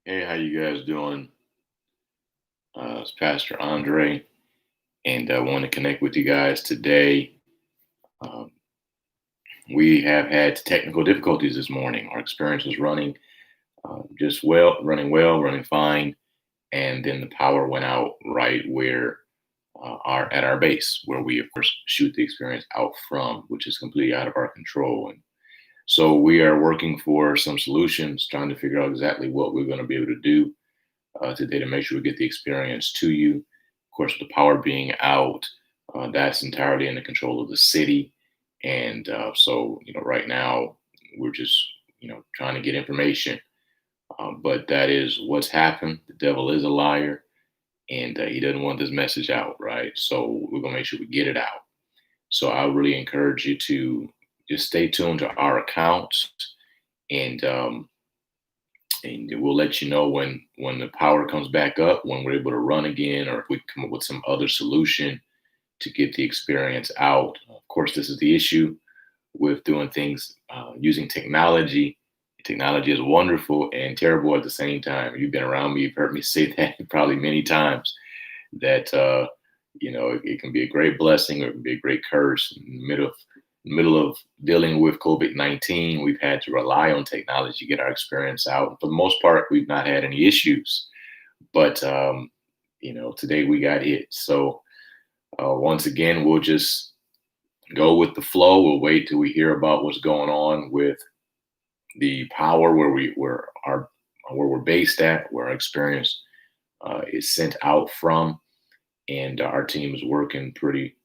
Hey, how you guys doing? It's Pastor Andre, and I want to connect with you guys today. Um, we have had technical difficulties this morning. Our experience was running running well, running fine, and then the power went out right where our base, where we of course shoot the experience out from, which is completely out of our control. And so we are working for some solutions, trying to figure out exactly what we're going to be able to do today to make sure we get the experience to you. Of course, with the power being out, that's entirely in the control of the city. And right now we're just, trying to get information. But that is what's happened. The devil is a liar, and he doesn't want this message out, right? So we're going to make sure we get it out. So I really encourage you to just stay tuned to our accounts, and we'll let you know when the power comes back up, when we're able to run again, or if we come up with some other solution to get the experience out. Of course, this is the issue with doing things using technology. Technology is wonderful and terrible at the same time. You've been around me, you've heard me say that probably many times. That it can be a great blessing or it can be a great curse. In the middle of dealing with COVID-19, we've had to rely on technology to get our experience out. For the most part, we've not had any issues, but today we got hit. So once again, we'll just go with the flow. We'll wait till we hear about what's going on with the power where we're based at, where our experience is sent out from, and our team is working pretty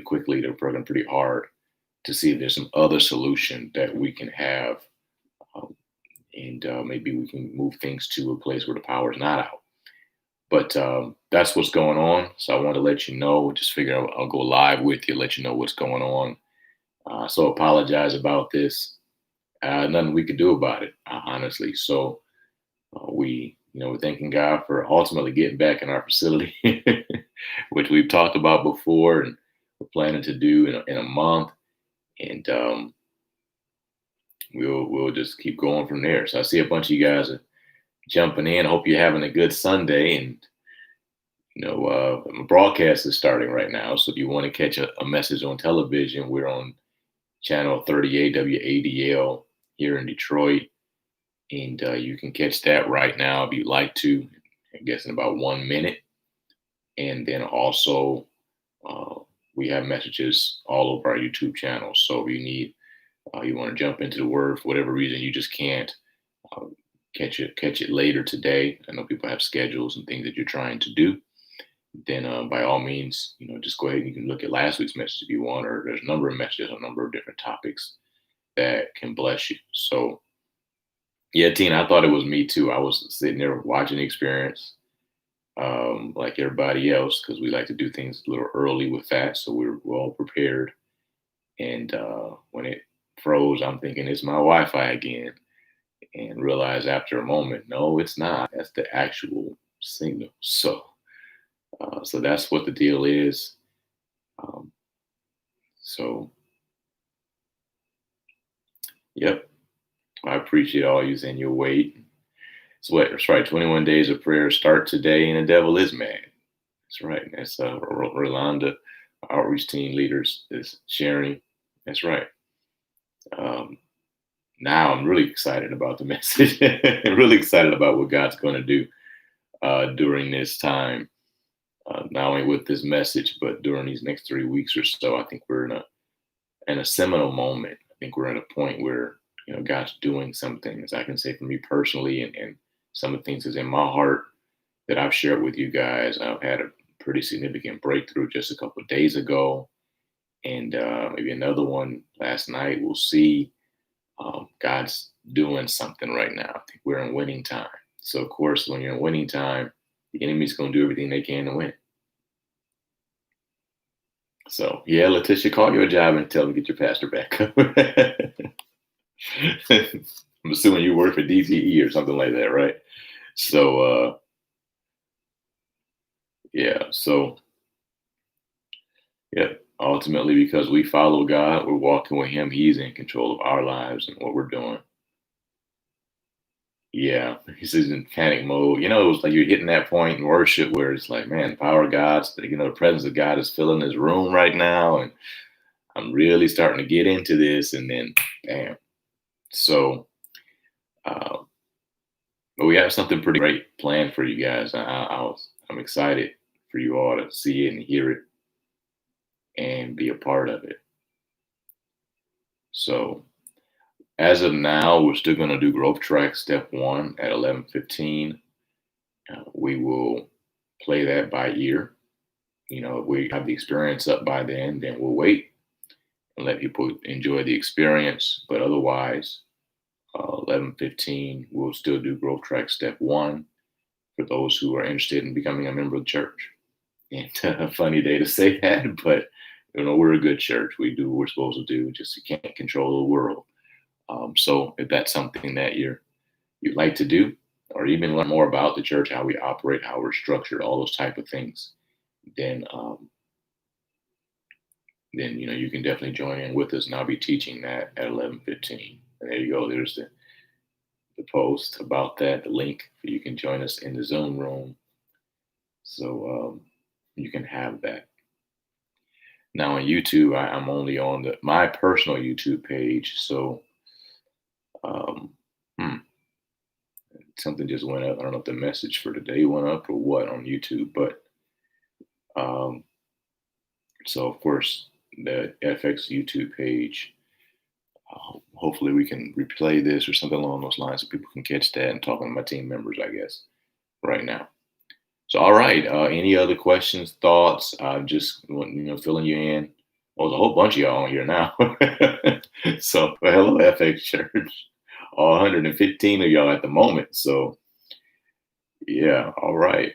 quickly. They're working pretty hard to see if there's some other solution that we can have, and maybe we can move things to a place where the power is not out. But that's what's going on. So I want to let you know. Just figure I'll go live with you, let you know what's going on. So apologize about this. Nothing we could do about it, honestly. So we're thanking God for ultimately getting back in our facility, which we've talked about before, and we're planning to do in a month, and we'll just keep going from there. So I see a bunch of you guys are jumping in. I hope you're having a good Sunday, and my broadcast is starting right now. So if you want to catch a message on television, we're on channel 38 WADL here in Detroit. And you can catch that right now if you'd like to, I guess in about 1 minute. And then also, we have messages all over our YouTube channel. So if you want to jump into the word for whatever reason, you just can't uh, catch it later today. I know people have schedules and things that you're trying to do. Then by all means, just go ahead and you can look at last week's message if you want, or there's a number of messages on a number of different topics that can bless you. So yeah, Tina, I thought it was me too. I was sitting there watching the experience, like everybody else, because we like to do things a little early with that, so we're well prepared. And when it froze, I'm thinking it's my Wi-Fi again, and realized after a moment, no, it's not. That's the actual signal. So that's what the deal is. Um, so, yep, I appreciate all you and your weight. That's right. 21 days of prayer start today, and the devil is mad. That's right. That's Rolanda, outreach team leaders, is sharing. That's right. Um, now I'm really excited about the message. Really excited about what God's going to do during this time. Not only with this message, but during these next 3 weeks or so. I think we're in a seminal moment. I think we're at a point where God's doing some things. I can say for me personally, and some of the things that's in my heart that I've shared with you guys. I've had a pretty significant breakthrough just a couple of days ago, and maybe another one last night. We'll see. God's doing something right now. I think we're in winning time. So, of course, when you're in winning time, the enemy's going to do everything they can to win. So, yeah, Letitia, call your job and tell them to get your pastor back. I'm assuming you work for DTE or something like that, right? So, yeah. So, yeah. Ultimately, because we follow God, we're walking with Him. He's in control of our lives and what we're doing. Yeah, he's in panic mode. It was like you're hitting that point in worship where it's like, man, the power of God's, the presence of God is filling this room right now, and I'm really starting to get into this, and then, bam. So, uh, but we have something pretty great planned for you guys. I'm excited for you all to see it and hear it and be a part of it. So, as of now, we're still going to do growth track step one at 11:15. We will play that by ear. If we have the experience up by then we'll wait and let people enjoy the experience. But otherwise, 11:15, we'll still do growth track step one for those who are interested in becoming a member of the church. And a funny day to say that, but we're a good church. We do what we're supposed to do. Just you can't control the world. So if that's something that you'd like to do, or even learn more about the church, how we operate, how we're structured, all those type of things, then you can definitely join in with us, and I'll be teaching that at 11:15. And there you go. There's the post about that, the link. You can join us in the Zoom room, so you can have that. Now on YouTube, I'm only on my personal YouTube page, so um, hmm, something just went up. I don't know if the message for today went up or what on YouTube, but um, so of course the FX YouTube page. Hopefully we can replay this or something along those lines so people can catch that and talking to my team members, I guess, right now. So, all right. Any other questions, thoughts? Just filling you in. Well, there's a whole bunch of y'all on here now. So, well, hello, FX Church. All 115 of y'all at the moment. So, yeah. All right.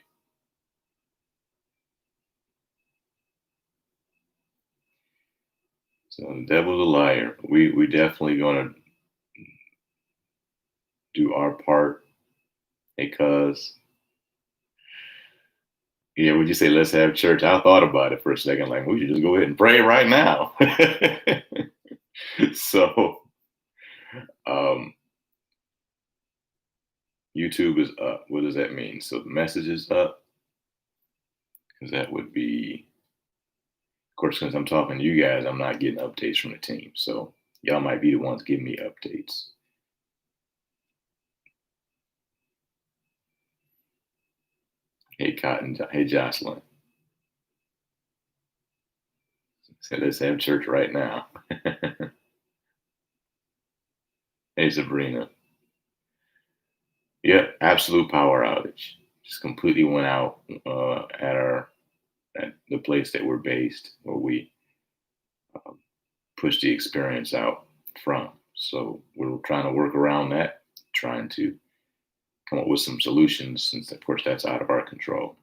So, the devil's a liar. We definitely gonna do our part because yeah, would you say let's have church? I thought about it for a second, like we should just go ahead and pray right now. So um YouTube is up. What does that mean? So the message is up, because that would be, of course, since I'm talking to you guys, I'm not getting updates from the team. So y'all might be the ones giving me updates. Hey Cotton, hey Jocelyn. So let's have church right now. Hey Sabrina. Yep, absolute power outage. Just completely went out at the place that we're based, where we um, push the experience out from. So we're trying to work around that, trying to come up with some solutions, since of course that's out of our control.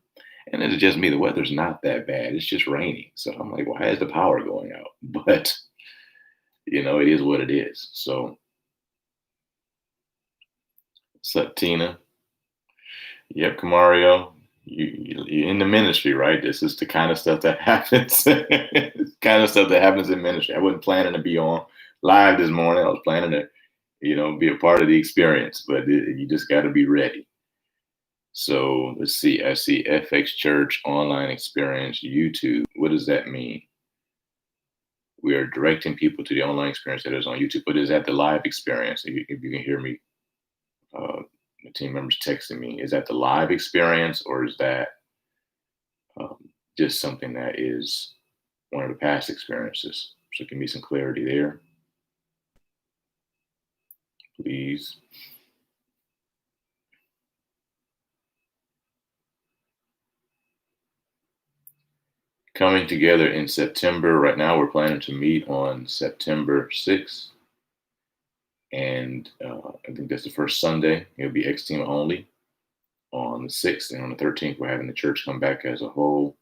And it's just me, the weather's not that bad. It's just raining. So I'm like, why is the power going out? But it is what it is. So what's up, Tina? Yep, Camario. You're in the ministry, right? This is the kind of stuff that happens. Kind of stuff that happens in ministry. I wasn't planning to be on live this morning. I was planning to, be a part of the experience, but you just got to be ready. So let's see. I see FX Church Online Experience YouTube. What does that mean? We are directing people to the online experience that is on YouTube. But is that the live experience? If you can hear me, the team members texting me. Is that the live experience, or is that um, just something that is one of the past experiences? So give me some clarity there, please. Coming together in September. Right now, we're planning to meet on September 6th. And I think that's the first Sunday. It'll be X Team only on the 6th. And on the 13th, we're having the church come back as a whole.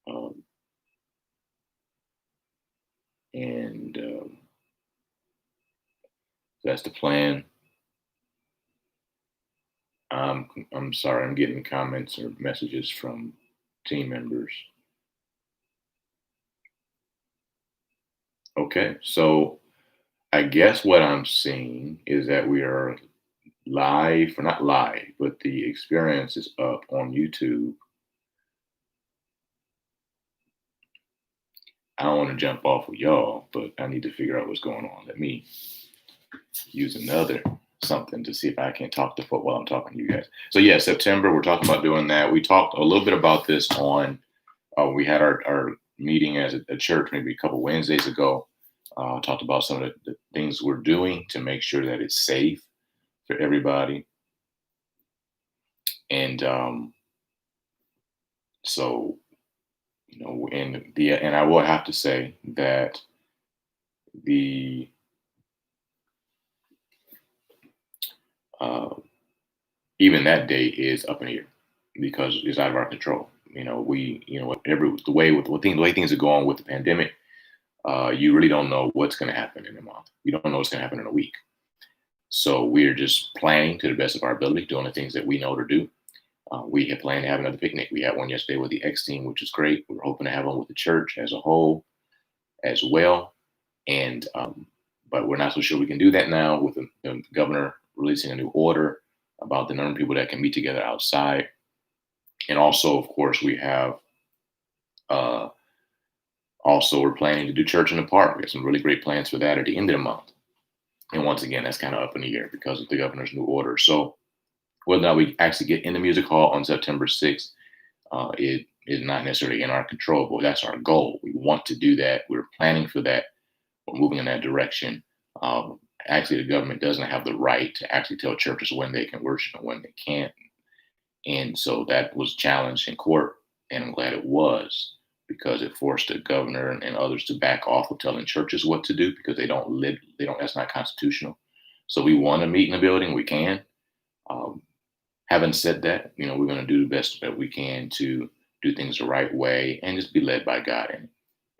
Um, and that's the plan. I'm sorry, I'm getting comments or messages from team members. Okay, so I guess what I'm seeing is that we are live, or not live, but the experience is up on YouTube. I don't want to jump off with y'all, but I need to figure out what's going on. Let me use another something to see if I can talk to folk while I'm talking to you guys. So yeah, September, we're talking about doing that. We talked a little bit about this on, we had our meeting as a church maybe a couple Wednesdays ago. Talked about some of the things we're doing to make sure that it's safe for everybody. And so, and I will have to say that the uh, even that day is up in the air because it's out of our control. The way things are going with the pandemic, you really don't know what's going to happen in a month. You don't know what's going to happen in a week. So we're just planning to the best of our ability, doing the things that we know to do. We had planned to have another picnic. We had one yesterday with the X team, which is great. We're hoping to have one with the church as a whole as well. And but we're not so sure we can do that now with the governor releasing a new order about the number of people that can meet together outside. And also, of course, we have also we're planning to do church in the park. We have some really great plans for that at the end of the month. And once again, that's kind of up in the air because of the governor's new order. So whether or not we actually get in the music hall on September 6th, it is not necessarily in our control, but that's our goal. We want to do that. We're planning for that. We're moving in that direction. Actually, the government doesn't have the right to actually tell churches when they can worship and when they can't. And so that was challenged in court, and I'm glad it was because it forced the governor and others to back off of telling churches what to do because that's not constitutional. So we want to meet in the building, we can. Having said that, we're going to do the best that we can to do things the right way and just be led by God.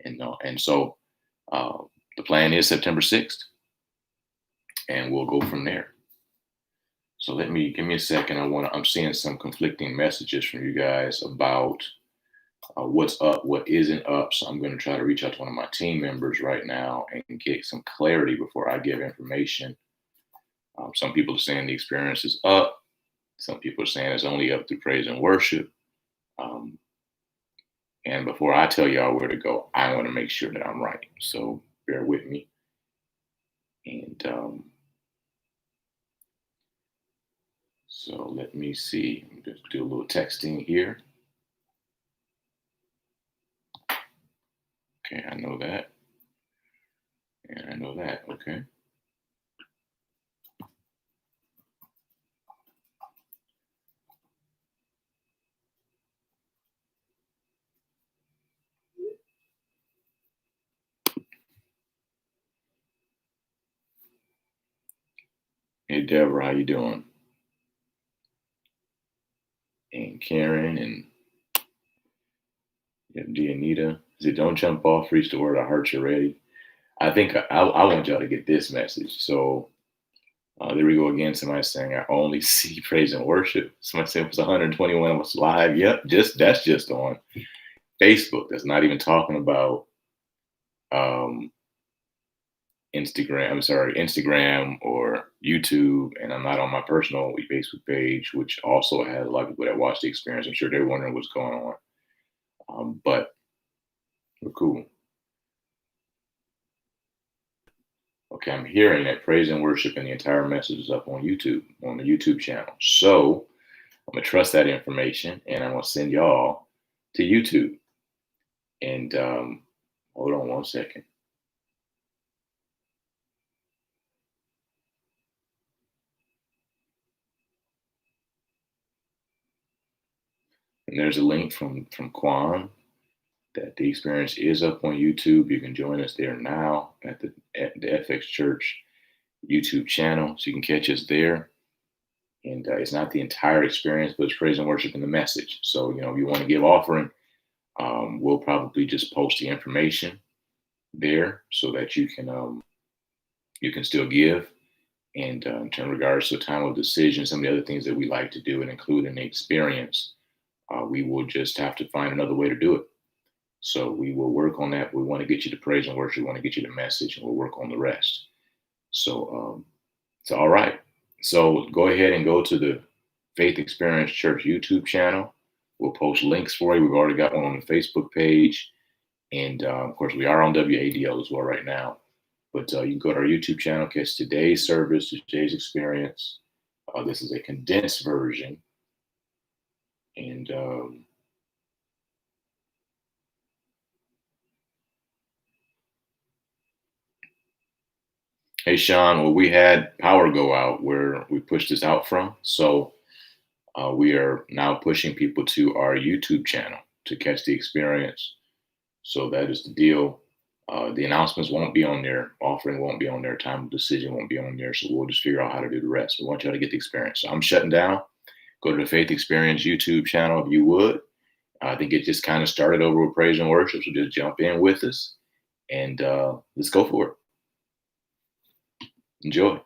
And so the plan is September 6th, and we'll go from there. So give me a second. I'm seeing some conflicting messages from you guys about what's up, what isn't up. So I'm going to try to reach out to one of my team members right now and get some clarity before I give information. Some people are saying the experience is up. Some people are saying it's only up through praise and worship. And before I tell y'all where to go, I want to make sure that I'm right. So bear with me. And so let me see. Just do a little texting here. Okay, I know that. And I know that. Okay. Hey, Deborah, how you doing? And Karen and Deanita. Is don't jump off, reach the word, I heart you ready. I think I want y'all to get this message. So there we go again. Somebody saying I only see praise and worship. Somebody said it was 121 was live. Yep, that's just on Facebook. That's not even talking about Instagram or YouTube, and I'm not on my personal Facebook page, which also has a lot of people that watch the experience. I'm sure they're wondering what's going on. But we're cool. Okay, I'm hearing that praise and worship and the entire message is up on YouTube, on the YouTube channel. So I'm gonna trust that information and I'm gonna send y'all to YouTube. And hold on one second. And there's a link from Quan that the experience is up on YouTube. You can join us there now at the FX Church YouTube channel, so you can catch us there. And it's not the entire experience, but it's praise and worship in the message. So if you want to give offering, we'll probably just post the information there so that you can still give. And in regards to time of decision, some of the other things that we like to do and include in the experience, we will just have to find another way to do it. So we will work on that. We want to get you to praise and worship. We want to get you the message, and we'll work on the rest. So, all right. So go ahead and go to the Faith Experience Church YouTube channel. We'll post links for you. We've already got one on the Facebook page. And of course, we are on WADL as well right now. But you can go to our YouTube channel, catch today's service, today's experience. This is a condensed version. And hey, Sean, well, we had power go out where we pushed this out from. So we are now pushing people to our YouTube channel to catch the experience. So that is the deal. The announcements won't be on there. Offering won't be on there. Time of decision won't be on there. So we'll just figure out how to do the rest. We want y'all to get the experience. So I'm shutting down. Go to the Faith Experience YouTube channel if you would. I think it just kind of started over with praise and worship. So just jump in with us and let's go for it. Enjoy.